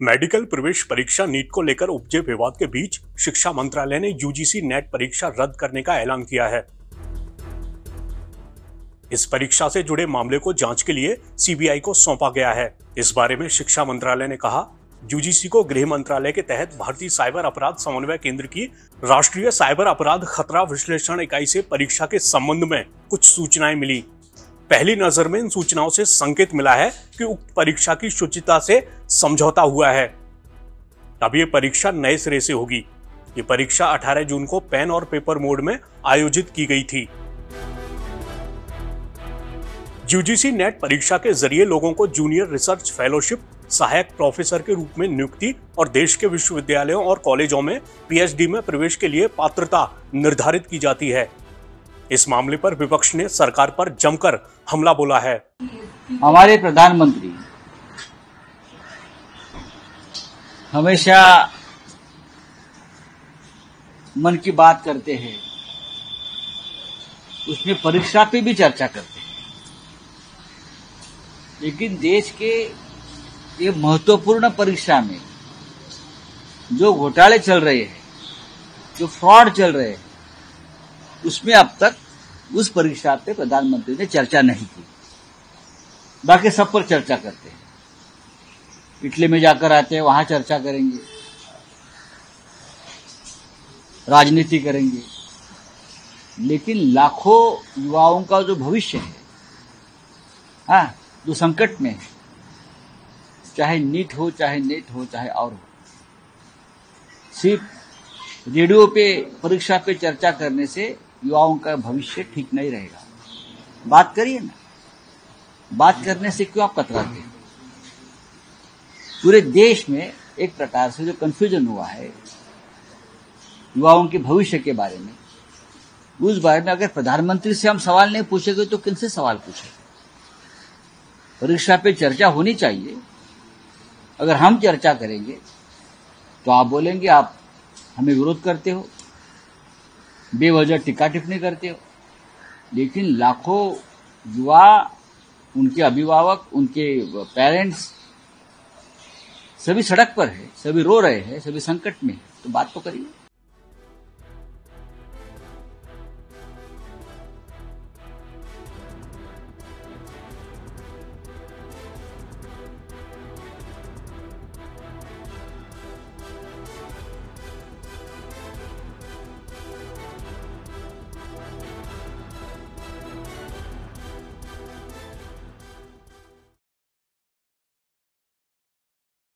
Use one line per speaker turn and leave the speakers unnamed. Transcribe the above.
Medical प्रवेश परीक्षा NEET को लेकर उपजे विवाद के बीच शिक्षा मंत्रालय ने यूजीसी नेट परीक्षा रद्द करने का ऐलान किया है। इस परीक्षा से जुड़े मामले को जांच के लिए सीबीआई को सौंपा गया है। इस बारे में शिक्षा मंत्रालय ने कहा, यूजीसी को गृह मंत्रालय के तहत भारतीय साइबर अपराध समन्वय केंद्र की राष्ट्रीय साइबर अपराध खतरा विश्लेषण इकाई से परीक्षा के संबंध में कुछ सूचनाएं मिली। पहली नजर में इन सूचनाओं से संकेत मिला है कि उक्त परीक्षा की शुचिता से समझौता हुआ है। अब ये परीक्षा नए सिरे से होगी। ये परीक्षा 18 जून को पेन और पेपर मोड में आयोजित की गई थी। यूजीसी नेट परीक्षा के जरिए लोगों को जूनियर रिसर्च फेलोशिप, सहायक प्रोफेसर के रूप में नियुक्ति और देश के विश्वविद्यालयों और कॉलेजों में पीएचडी में प्रवेश के लिए पात्रता निर्धारित की जाती है। इस मामले पर विपक्ष ने सरकार पर जमकर हमला बोला है।
हमारे प्रधानमंत्री हमेशा मन की बात करते हैं, उसमें परीक्षा पे भी चर्चा करते हैं, लेकिन देश के ये महत्वपूर्ण परीक्षा में जो घोटाले चल रहे हैं, जो फ्रॉड चल रहे हैं, उसमें अब तक उस परीक्षा पे प्रधानमंत्री ने चर्चा नहीं की। बाकी सब पर चर्चा करते हैं। इटली में जाकर आते हैं, वहां चर्चा करेंगे, राजनीति करेंगे, लेकिन लाखों युवाओं का जो भविष्य है, जो संकट में है, चाहे नीट हो, चाहे नेट हो, चाहे और हो, सिर्फ रेडियो पे परीक्षा पे चर्चा करने से युवाओं का भविष्य ठीक नहीं रहेगा। बात करिए ना, बात करने से क्यों आप कतराते हैं? पूरे देश में एक प्रकार से जो कंफ्यूजन हुआ है युवाओं के भविष्य के बारे में, उस बारे में अगर प्रधानमंत्री से हम सवाल नहीं पूछेंगे तो किनसे सवाल पूछेंगे? परीक्षा पे चर्चा होनी चाहिए। अगर हम चर्चा करेंगे तो आप बोलेंगे आप हमें विरोध करते हो, बेवजह टिक्का टिप्पणी करते हो। लेकिन लाखों युवा, उनके अभिभावक, उनके पेरेंट्स सभी सड़क पर है, सभी रो रहे हैं, सभी संकट में है, तो बात तो करिए।